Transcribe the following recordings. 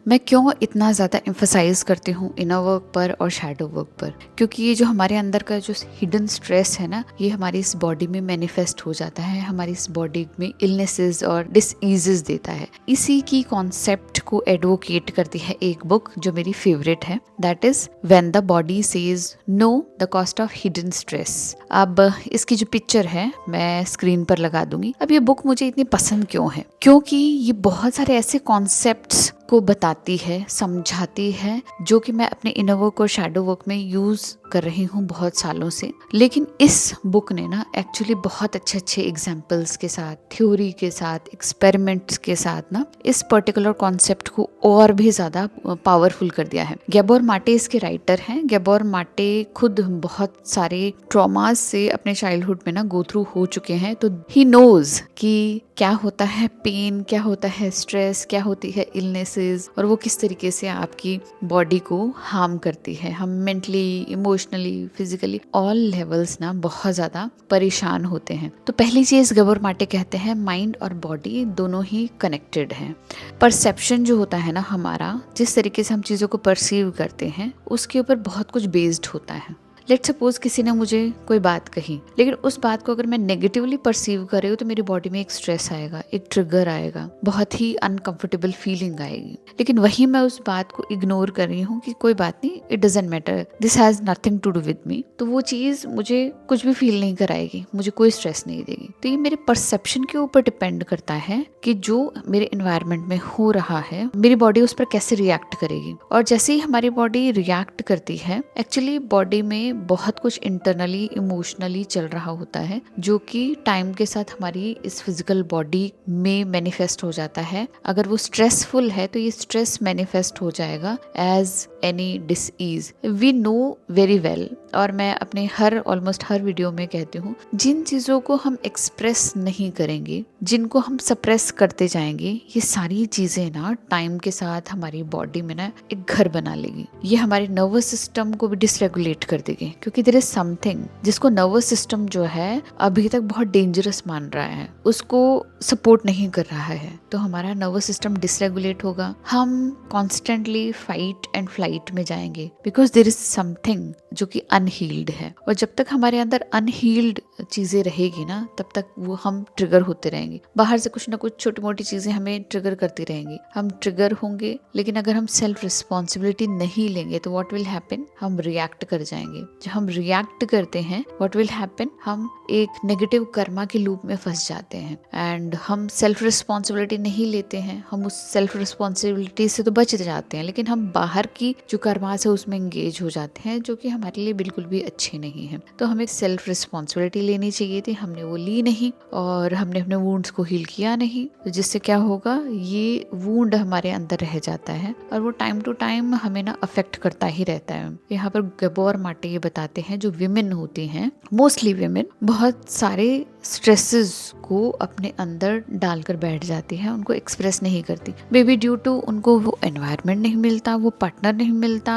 मैं क्यों इतना ज़्यादा एम्फसाइज करती हूँ इनर वर्क पर और शैडो वर्क पर, क्योंकि ये जो हमारे अंदर का जो हिडन स्ट्रेस है ना, ये हमारी इस बॉडी में मैनिफेस्ट हो जाता है, हमारी इस बॉडी में इलनेसेस और डिसईजेस देता है। इसी की कॉन्सेप्ट को एडवोकेट करती है एक बुक जो मेरी फेवरेट है, that is when the body says know the cost of hidden stress. अब इसकी जो पिक्चर है मैं स्क्रीन पर लगा दूंगी। अब ये बुक मुझे इतनी पसंद क्यों है? क्योंकि ये बहुत सारे ऐसे कॉन्सेप्ट्स को बताती है, समझाती है, जो कि मैं अपने इनर वर्क और शैडो वर्क में यूज कर रही हूँ बहुत सालों से। लेकिन इस बुक ने ना एक्चुअली बहुत अच्छे अच्छे एग्जाम्पल्स के साथ, थ्योरी के साथ, एक्सपेरिमेंट्स के साथ ना इस पर्टिकुलर कॉन्सेप्ट को और भी ज्यादा पावरफुल कर दिया है। गैबोर माटे इसके राइटर हैं। गैबोर माटे खुद बहुत सारे ट्रॉमास से अपने चाइल्डहुड में ना गो थ्रू हो चुके हैं, तो ही नोज कि क्या होता है पेन, क्या होता है स्ट्रेस, क्या होती है इलनेसेस, और वो किस तरीके से आपकी बॉडी को हार्म करती है। हम mentally, emotionally, physically all levels ना बहुत ज्यादा परेशान होते हैं। तो पहली चीज गैबोर माटे कहते हैं, माइंड और बॉडी दोनों ही कनेक्टेड हैं। परसेप्शन जो होता है ना हमारा, जिस तरीके से हम चीजों को परसीव करते हैं, उसके ऊपर बहुत कुछ बेस्ड होता है। लेट सपोज किसी ने मुझे कोई बात कही, लेकिन उस बात को अगर मैं नेगेटिवली परसीव कर रही हूँ तो मेरी बॉडी में एक स्ट्रेस आएगा, एक ट्रिगर आएगा, बहुत ही अनकंफर्टेबल फीलिंग आएगी। लेकिन वही मैं उस बात को इग्नोर कर रही हूँ कि कोई बात नहीं, it doesn't matter, this has nothing to do with me, तो वो चीज मुझे कुछ भी फील नहीं कराएगी, मुझे कोई स्ट्रेस नहीं देगी। तो ये मेरे परसेप्शन के ऊपर डिपेंड करता है कि जो मेरे एनवायरनमेंट में हो रहा है, मेरी बॉडी उस पर कैसे रिएक्ट करेगी। और जैसे ही हमारी बॉडी रिएक्ट करती है, एक्चुअली बॉडी में बहुत कुछ इंटरनली, इमोशनली चल रहा होता है, जो कि टाइम के साथ हमारी इस फिजिकल बॉडी में मैनिफेस्ट हो जाता है। अगर वो स्ट्रेसफुल है तो ये स्ट्रेस मैनिफेस्ट हो जाएगा as any disease. We know very well, और मैं अपने ऑलमोस्ट हर वीडियो में कहती हूँ, जिन चीजों को हम एक्सप्रेस नहीं करेंगे, जिनको हम सप्रेस करते जाएंगे, ये सारी चीजें ना टाइम के साथ हमारी बॉडी में ना एक घर बना लेगी। ये हमारे नर्वस सिस्टम को भी डिसरेगुलेट कर देगी, क्योंकि देयर इज समथिंग जिसको नर्वस सिस्टम जो है अभी तक बहुत डेंजरस मान रहा है, उसको सपोर्ट नहीं कर रहा है। तो हमारा नर्वस सिस्टम डिसरेगुलेट होगा, हम कॉन्स्टेंटली फाइट एंड फ्लाइट में जाएंगे, बिकॉज देयर इज समथिंग जो कि अनहील्ड है। और जब तक हमारे अंदर अनहील्ड चीजें रहेगी ना, तब तक वो हम ट्रिगर होते रहेंगे। बाहर से कुछ ना कुछ छोटी मोटी चीजें हमें ट्रिगर करती रहेंगी, हम ट्रिगर होंगे। लेकिन अगर हम सेल्फ रिस्पॉन्सिबिलिटी नहीं लेंगे तो व्हाट विल हैपन, हम रिएक्ट कर जाएंगे। जब हम रिएक्ट करते हैं, व्हाट विल हैपन, हम एक नेगेटिव कर्मा के लूप में फंस जाते हैं। एंड हम सेल्फ रिस्पॉन्सिबिलिटी नहीं लेते हैं, हम उस सेल्फ रिस्पॉन्सिबिलिटी से तो बच जाते हैं, लेकिन हम बाहर की जो कर्मास है उसमें एंगेज हो जाते हैं, जो कि हमारे लिए बिल्कुल भी अच्छे नहीं है। तो हमें सेल्फ रिस्पॉन्सिबिलिटी लेनी चाहिए थी, हमने वो ली नहीं, और हमने अपने वुंड्स को हील किया नहीं। तो जिससे क्या होगा, ये वुंड हमारे अंदर रह जाता है और वो टाइम टू टाइम हमें ना अफेक्ट करता ही रहता है। यहाँ पर गैबोर माटे ये बताते हैं, जो विमेन होती हैं, मोस्टली विमेन, बहुत सारे स्ट्रेसेस को अपने अंदर डालकर बैठ जाती है, उनको एक्सप्रेस नहीं करती। मे बी ड्यू टू उनको वो एनवायरनमेंट नहीं मिलता, वो पार्टनर नहीं मिलता,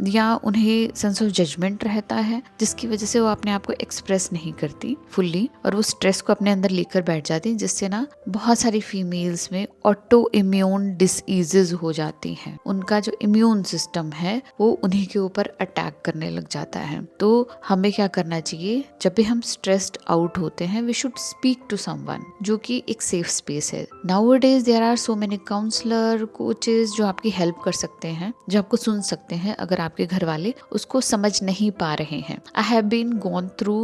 या उन्हें सेंस ऑफ जजमेंट रहता है, जिसकी वजह से वो अपने आप को एक्सप्रेस नहीं करती फुल्ली, और वो स्ट्रेस को अपने अंदर लेकर बैठ जाती है, जिससे ना बहुत सारी फीमेल्स में ऑटो इम्यून डिसीजेज हो जाती हैं। उनका जो इम्यून सिस्टम है वो उन्हीं के ऊपर अटैक करने लग जाता है। तो हमें क्या करना चाहिए, जब भी हम स्ट्रेस्ड आउट होते हैं, we should speak to someone, जो कि एक सेफ स्पेस है। Nowadays there are so many counsellor, coaches जो आपकी हेल्प कर सकते हैं, जो आपको सुन सकते हैं अगर आपके घर वाले उसको समझ नहीं पा रहे हैं। I have been gone through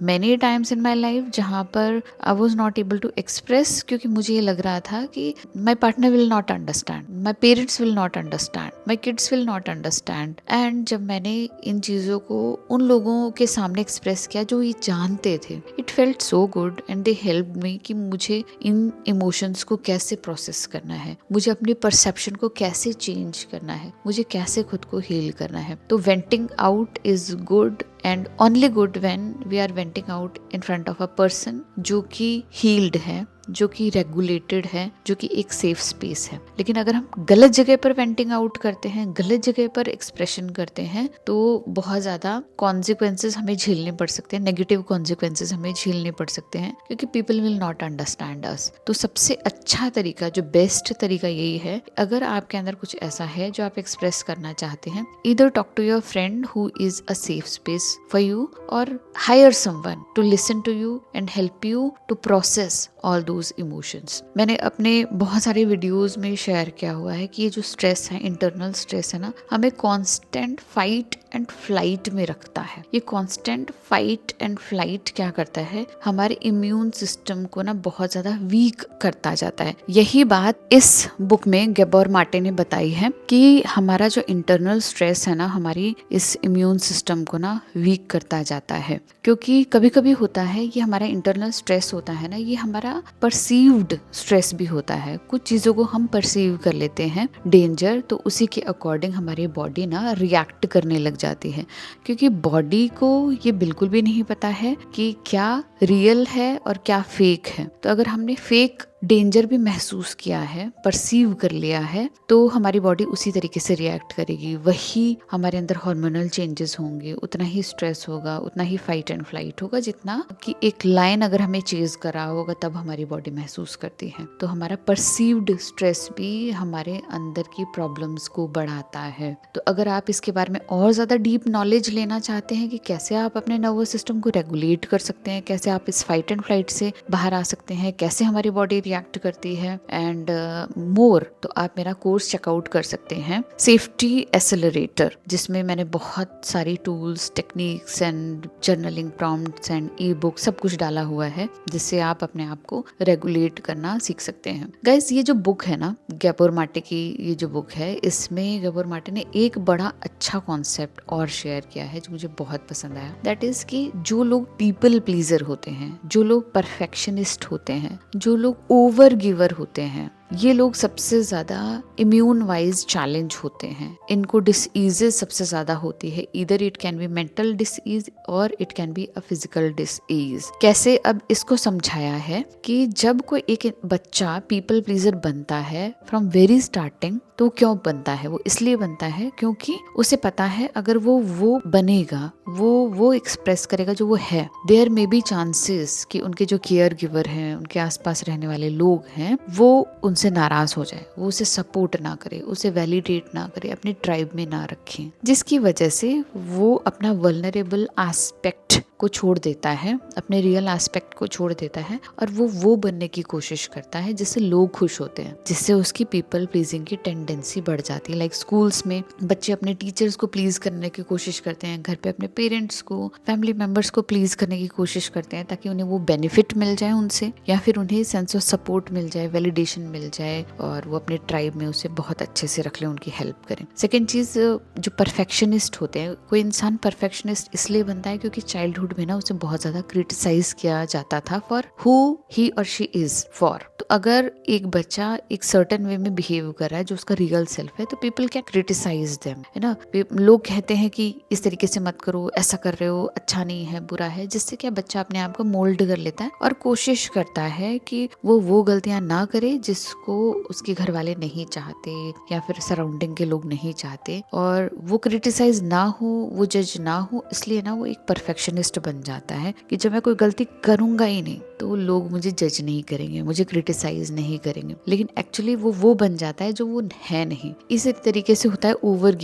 many times in my life जहाँ पर I was not able to express, क्योंकि मुझे ये लग रहा था कि my partner will not understand, my parents will not understand, my kids will not understand. And जब मैंने इन चीज़ों को उन लोगों के सामने एक्सप्रेस किया जो ये जानते थे, it felt so good and they help me कि मुझे इन इमोशंस को कैसे प्रोसेस करना है, मुझे अपनी परसेप्शन को कैसे चेंज करना है, मुझे कैसे खुद को हील करना है। तो venting out is good and only good when we are venting out in front of a person जो कि healed है, जो कि रेगुलेटेड है, जो कि एक सेफ स्पेस है। लेकिन अगर हम गलत जगह पर वेंटिंग आउट करते हैं, गलत जगह पर एक्सप्रेशन करते हैं, तो बहुत ज्यादा कॉन्सिक्वेंसेस हमें झेलने पड़ सकते हैं, नेगेटिव कॉन्सिक्वेंसेस हमें झेलने पड़ सकते हैं, क्योंकि पीपल विल नॉट अंडरस्टैंड अस। तो सबसे अच्छा तरीका, जो बेस्ट तरीका यही है, अगर आपके अंदर कुछ ऐसा है जो आप एक्सप्रेस करना चाहते हैं, either talk to your friend who is a safe space for you, और hire someone to listen to you and help you to process all those emotions. मैंने अपने बहुत सारे वीडियोस में शेयर किया हुआ है कि ये जो स्ट्रेस है, इंटरनल स्ट्रेस है ना, हमें कांस्टेंट फाइट एंड फ्लाइट में रखता है। ये कांस्टेंट फाइट एंड फ्लाइट क्या करता है, हमारे इम्यून सिस्टम को ना बहुत ज्यादा वीक करता जाता है। यही बात इस बुक में गैबोर माटे ने बताई है कि हमारा जो इंटरनल स्ट्रेस है ना, हमारी इस इम्यून सिस्टम को ना वीक करता जाता है। क्योंकि कभी कभी होता है, ये हमारा इंटरनल स्ट्रेस होता है ना, ये हमारा परसीव्ड स्ट्रेस भी होता है। कुछ चीजों को हम परसीव कर लेते हैं डेंजर, तो उसी के अकॉर्डिंग हमारी बॉडी ना रिएक्ट करने लग जाती है। क्योंकि बॉडी को ये बिल्कुल भी नहीं पता है कि क्या रियल है और क्या फेक है। तो अगर हमने फेक डेंजर भी महसूस किया है, परसीव कर लिया है, तो हमारी बॉडी उसी तरीके से रिएक्ट करेगी। वही हमारे अंदर हार्मोनल चेंजेस होंगे, उतना ही स्ट्रेस होगा, उतना ही फाइट एंड फ्लाइट होगा, जितना कि एक लायन अगर हमें चेज कर रहा होगा तब हमारी बॉडी महसूस करती है। तो हमारा परसीव्ड स्ट्रेस भी हमारे अंदर की प्रॉब्लम्स को बढ़ाता है। तो अगर आप इसके बारे में और ज्यादा डीप नॉलेज लेना चाहते हैं कि कैसे आप अपने नर्वस सिस्टम को रेगुलेट कर सकते हैं, कैसे आप इस फाइट एंड फ्लाइट से बाहर आ सकते हैं, कैसे हमारी बॉडी रिएक्ट करती है एंड मोर, तो आप मेरा कोर्स चेकआउट कर सकते हैं, सेफ्टी एक्सेलरेटर, जिसमें मैंने बहुत सारी tools, techniques and journaling prompts and E book सब कुछ डाला हुआ है, जिससे आप अपने आप को रेगुलेट करना सीख सकते हैं। गाइस, ये जो बुक है ना, गैबोर माटे की ये जो बुक है, इसमें गैबोर माटे ने एक बड़ा अच्छा कॉन्सेप्ट और शेयर किया है जो मुझे बहुत पसंद आया। दैट इज कि जो लोग पीपल प्लीजर होते हैं, जो लोग परफेक्शनिस्ट होते हैं, जो लोग ओवर गिवर होते हैं, ये लोग सबसे ज्यादा इम्यून वाइज चैलेंज होते हैं। इनको डिसीजेस सबसे ज्यादा होती है। इधर it can be mental disease और it can be a physical disease. कैसे, अब इसको समझाया है कि जब कोई एक बच्चा पीपल प्लीजर बनता है फ्रॉम वेरी स्टार्टिंग, तो क्यों बनता है? वो इसलिए बनता है क्योंकि उसे पता है अगर वो बनेगा, वो एक्सप्रेस करेगा जो वो है, देयर मे बी चांसेस कि उनके जो केयर गिवर हैं, उनके आसपास रहने वाले लोग हैं, वो उनसे नाराज हो जाए, वो उसे सपोर्ट ना करे, उसे वैलिडेट ना करे, अपने ट्राइब में ना रखें, जिसकी वजह से वो अपना वल्नरेबल एस्पेक्ट को छोड़ देता है, अपने रियल एस्पेक्ट को छोड़ देता है, और वो बनने की कोशिश करता है जिससे लोग खुश होते हैं, जिससे उसकी पीपल प्लीजिंग की टेंडेंसी बढ़ जाती है। लाइक स्कूल्स में बच्चे अपने टीचर्स को प्लीज करने की कोशिश करते हैं, घर पे अपने पेरेंट्स को, फैमिली मेंबर्स को प्लीज करने की कोशिश करते हैं, ताकि उन्हें वो बेनिफिट मिल जाए उनसे, या फिर उन्हें सेंस ऑफ सपोर्ट मिल जाए, वैलिडेशन मिल जाए, और वो अपने ट्राइब में उसे बहुत अच्छे से रख ले, उनकी हेल्प करें। सेकेंड चीज, जो परफेक्शनिस्ट होते हैं, कोई इंसान परफेक्शनिस्ट इसलिए बनता है क्योंकि चाइल्डहुड में ना उसे बहुत ज्यादा क्रिटिसाइज किया जाता था फॉर हु ही और शी इज फॉर। तो अगर एक बच्चा एक सर्टेन वे में बिहेव कर रहा है जो उसका रियल सेल्फ है, तो पीपल कैन क्रिटिसाइज देम, है ना। लोग कहते हैं कि इस तरीके से मत करो, ऐसा कर रहे हो, अच्छा नहीं है, बुरा है, जिससे क्या बच्चा अपने आप को मोल्ड कर लेता है और कोशिश करता है कि वो गलतियां ना करे जिसको उसके घर वाले नहीं चाहते या फिर सराउंडिंग के लोग नहीं चाहते, और वो क्रिटिसाइज ना हो, वो जज ना हो, इसलिए ना वो एक परफेक्शनिस्ट बन जाता है कि जब मैं कोई गलती करूंगा ही नहीं तो लोग मुझे जज नहीं करेंगे, मुझे क्रिटिसाइज नहीं करेंगे। लेकिन एक्चुअली वो बन जाता है जो वो है नहीं। इसी तरीके से होता है ओवर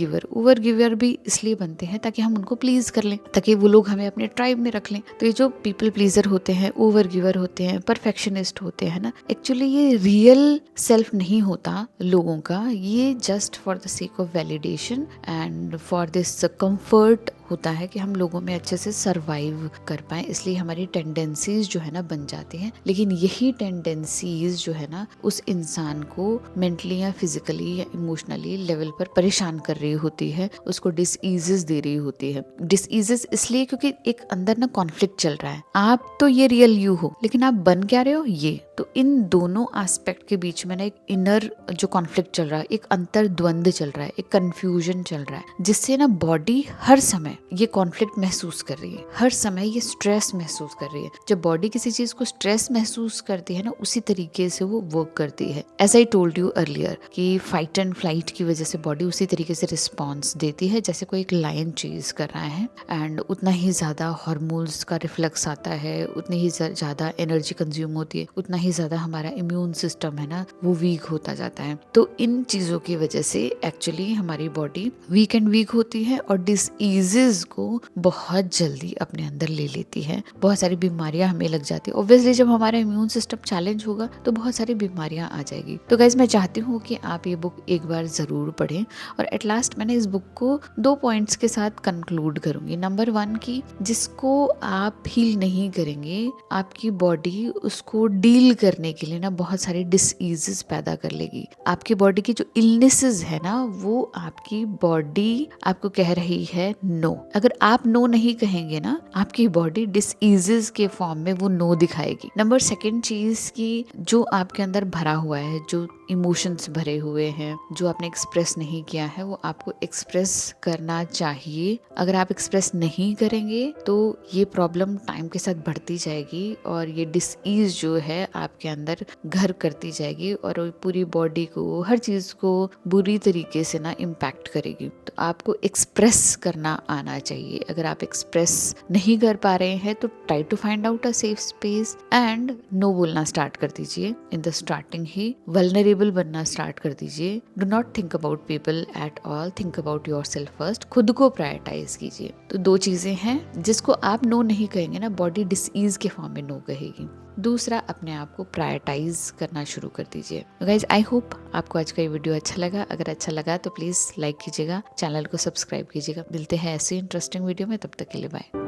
गिवर भी इसलिए बनते हैं ताकि हम उनको प्लीज कर लें, ताकि वो लोग हमें अपने ट्राइब में रख लें। तो ये जो पीपल प्लीजर होते हैं, ओवर गिवर होते हैं, परफेक्शनिस्ट होते हैं ना, एक्चुअली ये रियल सेल्फ नहीं होता लोगों का, ये just for the sake of validation and for this comfort होता है कि हम लोगों में अच्छे से सरवाइव कर पाए, इसलिए हमारी टेंडेंसीज जो है ना बन जाती हैं। लेकिन यही टेंडेंसीज जो है ना उस इंसान को मेंटली या फिजिकली या इमोशनली लेवल पर परेशान कर रही होती है, उसको डिसीजेस दे रही होती है। डिसीजेस इसलिए क्योंकि एक अंदर ना कॉन्फ्लिक्ट चल रहा है। आप तो ये रियल यू हो, लेकिन आप बन क्या रहे हो ये, तो इन दोनों एस्पेक्ट के बीच में ना एक इनर जो कॉन्फ्लिक्ट चल रहा है, एक अंतर द्वंद चल रहा है, एक कंफ्यूजन चल रहा है, जिससे ना बॉडी हर समय है, ये कॉन्फ्लिक्ट महसूस कर रही है, हर समय ये स्ट्रेस महसूस कर रही है। जब बॉडी किसी चीज को स्ट्रेस महसूस करती है ना, उसी तरीके से वो वर्क करती है। As I told you earlier कि फाइट एंड फ्लाइट की वजह से बॉडी उसी तरीके से रिस्पॉन्स देती है जैसे कोई एक लायन चीज कर रहा है, एंड उतना ही ज्यादा हार्मोन्स का रिफ्लेक्स आता है, उतनी ही ज्यादा एनर्जी कंज्यूम होती है, उतना ही ज्यादा हमारा इम्यून सिस्टम है ना वो वीक होता जाता है। तो इन चीजों की वजह से एक्चुअली हमारी बॉडी वीक एंड वीक होती है और डिसीजेस को बहुत जल्दी अपने अंदर ले लेती है। बहुत सारी बीमारियां हमें लग जाती है। ऑब्वियसली जब हमारा इम्यून सिस्टम चैलेंज होगा तो बहुत सारी बीमारियां आ जाएगी। तो गाइज मैं चाहती हूँ कि आप ये बुक एक बार जरूर पढ़ें। और एट लास्ट मैंने इस बुक को 2 पॉइंट्स के साथ कंक्लूड करूंगी। नंबर 1 की जिसको आप हील नहीं करेंगे, आपकी बॉडी उसको डील करने के लिए ना बहुत सारी डिसीजेस पैदा कर लेगी। आपकी बॉडी की जो इलनेसेस है ना, वो आपकी बॉडी आपको कह रही है नो। अगर आप नो नहीं कहेंगे ना, आपकी बॉडी डिसीजेस के फॉर्म में वो नो दिखाएगी। नंबर 2 चीज की जो आपके अंदर भरा हुआ है, जो इमोशंस भरे हुए हैं, जो आपने एक्सप्रेस नहीं किया है, वो आपको एक्सप्रेस करना चाहिए। अगर आप एक्सप्रेस नहीं करेंगे तो ये प्रॉब्लम टाइम के साथ बढ़ती जाएगी और ये डिसीज जो है आपके अंदर घर करती जाएगी और पूरी बॉडी को, हर चीज को बुरी तरीके से ना इम्पैक्ट करेगी। तो आपको एक्सप्रेस करना आना चाहिए। अगर आप एक्सप्रेस नहीं कर पा रहे हैं तो try to find out a safe space and no बोलना स्टार्ट कर दीजिए। इन द स्टार्टिंग ही वल्नरेबल बनना स्टार्ट कर दीजिए। Do not think about people at all, think about yourself first. खुद को प्रायोरिटाइज कीजिए। तो 2 चीजें हैं, जिसको आप नो नहीं कहेंगे ना, बॉडी डिसीज के फॉर्म में नो कहेगी। दूसरा, अपने आप को प्रायोरिटाइज करना शुरू कर दीजिए। गाइज आई होप आपको आज का ये वीडियो अच्छा लगा। अगर अच्छा लगा तो प्लीज लाइक कीजिएगा, चैनल को सब्सक्राइब कीजिएगा। मिलते हैं ऐसे इंटरेस्टिंग वीडियो में, तब तक के लिए बाय।